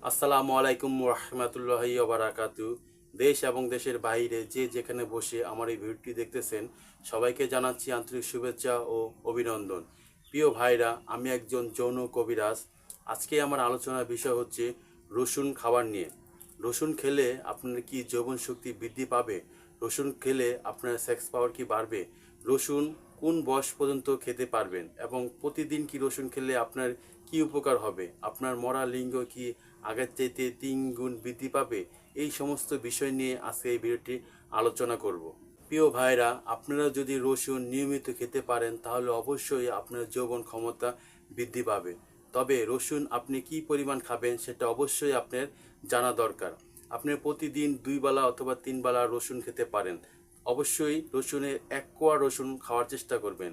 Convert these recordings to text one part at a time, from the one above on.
আসসালামু আলাইকুম রহমতুল্লাহি ওবারাকাতু। দেশ এবং দেশের বাইরে যে যেখানে বসে আমার এই ভিডিওটি দেখতেছেন সবাইকে জানাচ্ছি আন্তরিক শুভেচ্ছা ও অভিনন্দন। প্রিয় ভাইরা, আমি একজন যৌন কবিরাজ। আজকে আমার আলোচনার বিষয় হচ্ছে রসুন খাবার নিয়ে। রসুন খেলে আপনার কি যৌবন শক্তি বৃদ্ধি পাবে? রসুন খেলে আপনার সেক্স পাওয়ার কি বাড়বে? রসুন কোন বয়স পর্যন্ত খেতে পারবেন এবং প্রতিদিন কি রসুন খেলে আপনার কি উপকার হবে? আপনার মরা লিঙ্গ কি আগের চাইতে 3 গুণ বৃদ্ধি পাবে? এই সমস্ত বিষয় নিয়ে আজকে এই ভিডিওটি আলোচনা করব। প্রিয় ভাইরা, আপনারা যদি রসুন নিয়মিত খেতে পারেন তাহলে অবশ্যই আপনার যৌবন ক্ষমতা বৃদ্ধি পাবে। তবে রসুন আপনি কি পরিমাণ খাবেন সেটা অবশ্যই আপনার জানা দরকার। আপনি প্রতিদিন 2 বেলা অথবা 3 বেলা রসুন খেতে পারেন। অবশ্যই রসুনের 1 কোয়া রসুন খাওয়ার চেষ্টা করবেন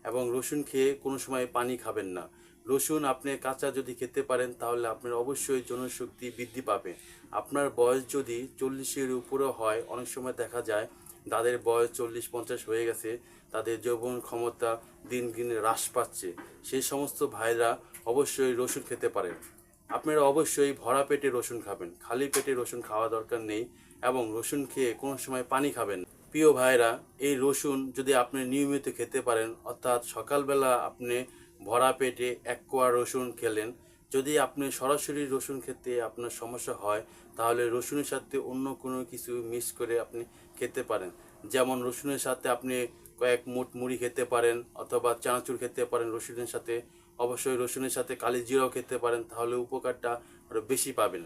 এবং রসুন খেয়ে কোনো সময় পানি খাবেন না। রসুন আপনি কাঁচা যদি খেতে পারেন তাহলে আপনার অবশ্যই জনশক্তি বৃদ্ধি পাবে। আপনার বয়স যদি 40-এর উপরে হয়, অনেক সময় দেখা যায় যাদের বয়স 40-50 হয়ে গেছে তাদের যৌবন ক্ষমতা দিন দিন হ্রাস পাচ্ছে। সেই সমস্ত ভাইরা অবশ্যই রসুন খেতে পারেন। আপনারা অবশ্যই ভরা পেটে রসুন খাবেন, খালি পেটে রসুন খাওয়া দরকার নেই এবং রসুন খেয়ে কোনো সময় পানি খাবেন না। প্রিয় ভাইরা, এই রসুন যদি আপনি নিয়মিত খেতে পারেন, অর্থাৎ সকালবেলা আপনি ভরা পেটে 1 কোয়া রসুন খেলেন। যদি আপনি সরাসরি রসুন খেতে আপনার সমস্যা হয় তাহলে রসুনের সাথে অন্য কোনো কিছু মিক্স করে আপনি খেতে পারেন। যেমন রসুনের সাথে আপনি কয়েক মুঠ মুড়ি খেতে পারেন অথবা চানাচুর খেতে পারেন রসুনের সাথে। অবশ্যই রসুনের সাথে কালি জিরাও খেতে পারেন, তাহলে উপকারটা আরও বেশি পাবেন।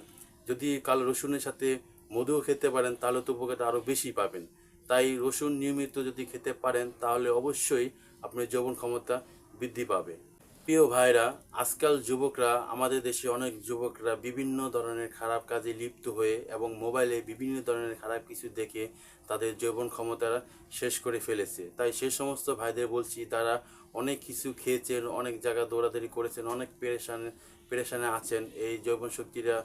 যদি কালো রসুনের সাথে মধুও খেতে পারেন তাহলে তো উপকারটা আরও বেশি পাবেন। তাই রসুন নিয়মিত যদি খেতে পারেন তাহলে অবশ্যই আপনার যৌবন ক্ষমতা বৃদ্ধি পাবে। প্রিয় ভাইরা, আজকাল যুবকরা, আমাদের দেশে অনেক যুবকরা বিভিন্ন ধরনের খারাপ কাজে লিপ্ত হয়ে এবং মোবাইলে বিভিন্ন ধরনের খারাপ কিছু দেখে তাদের যৌবন ক্ষমতা শেষ করে ফেলেছে। তাই সে সমস্ত ভাইদের বলছি, তারা অনেক কিছু খেয়েছেন, অনেক জায়গা দৌড়াদৌড়ি করেছেন, অনেক পেরেশানে আছেন, এই যৌবন শক্তিটা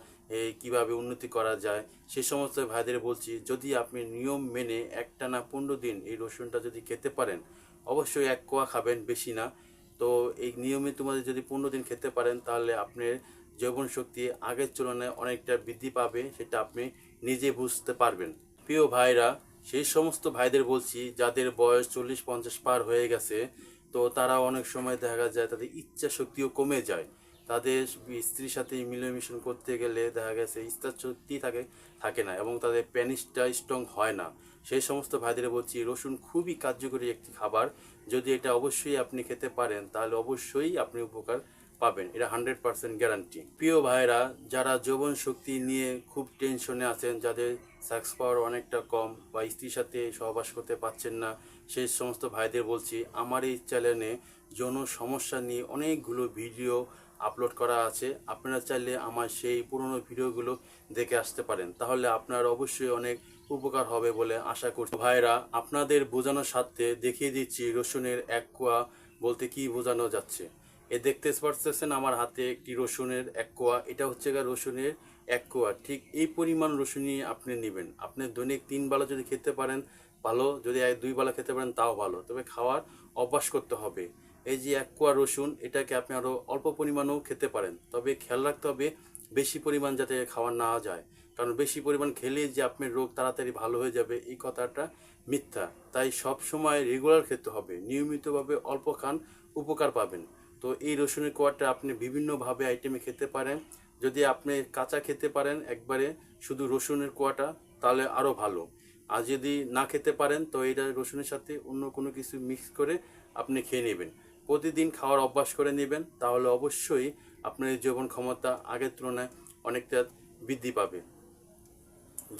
কিভাবে উন্নতি করা যায় সে সমস্ত ভাইদের বলছি, যদি আপনি নিয়ম মেনে একটানা 15 দিন এই রসুনটা যদি খেতে পারেন, অবশ্যই 1 কোয়া খাবেন, বেশি না। তো এই নিয়মিত তোমাদের যদি 15 দিন খেতে পারেন তাহলে আপনার যৌবন শক্তি আগের তুলনায় অনেকটা বৃদ্ধি পাবে, সেটা আপনি নিজে বুঝতে পারবেন। প্রিয় ভাইরা, সেই সমস্ত ভাইদের বলছি যাদের বয়স 40-50 পার হয়ে গেছে, তো তারা অনেক সময় দেখা যায় তাদের ইচ্ছা শক্তিও কমে যায়। তাদের স্ত্রীর সাথে মিলেমিশন করতে গেলে দেখা গেছে ইচ্ছা শক্তি থাকে না এবং তাদের প্যানিসটা স্ট্রং হয় না। সেই সমস্ত ভাইদের বলছি, রসুন খুবই কার্যকরী একটি খাবার। যদি এটা অবশ্যই আপনি খেতে পারেন তাহলে অবশ্যই আপনি উপকার পাবেন, এটা 100% গ্যারান্টি। প্রিয় ভাইরা, যারা যৌবন শক্তি নিয়ে খুব টেনশনে আছেন, যাদের সেক্স পাওয়ার অনেকটা কম বা স্ত্রীর সাথে সহবাস করতে পারছেন না, সেই সমস্ত ভাইদের বলছি, আমার এই চ্যানেলে যৌন সমস্যা নিয়ে অনেকগুলো ভিডিও আপলোড করা আছে। আপনারা চাইলে আমার সেই পুরনো ভিডিওগুলো দেখে আসতে পারেন, তাহলে আপনার অবশ্যই অনেক উপকার হবে বলে আশা করছি। ভাইরা, আপনাদের বোঝানোর স্বার্থে দেখিয়ে দিচ্ছি রসুনের 1 কোয়া বলতে কি বোঝানো যাচ্ছে। দেখতে পারতেছেন আমার হাতে একটি রসুনের 1 কোয়া, এটা হচ্ছে রসুনের 1 কোয়া। ঠিক এই পরিমাণ রসুনই আপনি নেবেন। আপনি দৈনিক 3 বেলা যদি খেতে পারেন ভালো, যদি 2 বেলা খেতে পারেন তাও ভালো, তবে খাওয়ার অভ্যাস করতে হবে। এই যে 1 কোয়া রসুন, এটাকে আপনি আরও অল্প পরিমাণেও খেতে পারেন, তবে খেয়াল রাখতে হবে বেশি পরিমাণ যাতে খাওয়া না যায়। কারণ বেশি পরিমাণ খেলে যে আপনার রোগ তাড়াতাড়ি ভালো হয়ে যাবে এই কথাটা মিথ্যা। তাই সব সময় রেগুলার খেতে হবে, নিয়মিতভাবে অল্প খান, উপকার পাবেন। তো এই রসুনের কোয়াটা আপনি বিভিন্নভাবে আইটেমে খেতে পারেন। যদি আপনি কাঁচা খেতে পারেন একবারে শুধু রসুনের কোয়াটা তাহলে আরও ভালো। আর যদি না খেতে পারেন তো এটা রসুনের সাথে অন্য কোনো কিছু মিক্স করে আপনি খেয়ে নেবেন। প্রতিদিন খাওয়ার অভ্যাস করে নেবেন, তাহলে অবশ্যই আপনার যৌবন ক্ষমতা আগের তুলনায় অনেকটা বৃদ্ধি পাবে।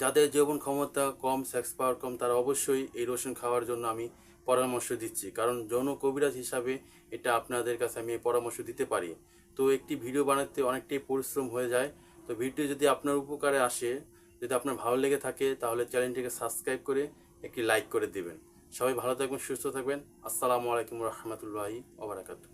যাদের যৌবন ক্ষমতা কম, সেক্স পাওয়ার কম, তারা অবশ্যই এই রসুন খাওয়ার জন্য আমি পরামর্শ দিচ্ছি, কারণ যৌন কবিরাজ হিসাবে এটা আপনাদের কাছে আমি পরামর্শ দিতে পারি। তো একটি ভিডিও বানাতে অনেকটাই পরিশ্রম হয়ে যায়। তো ভিডিও যদি আপনার উপকারে আসে, যদি আপনার ভালো লেগে থাকে তাহলে চ্যানেলটিকে সাবস্ক্রাইব করে একটি লাইক করে দেবেন। সবাই ভালো থাকবেন, সুস্থ থাকবেন। আসসালামু আলাইকুম রহমতুল্লাহি ওয়া বারাকাতুহু।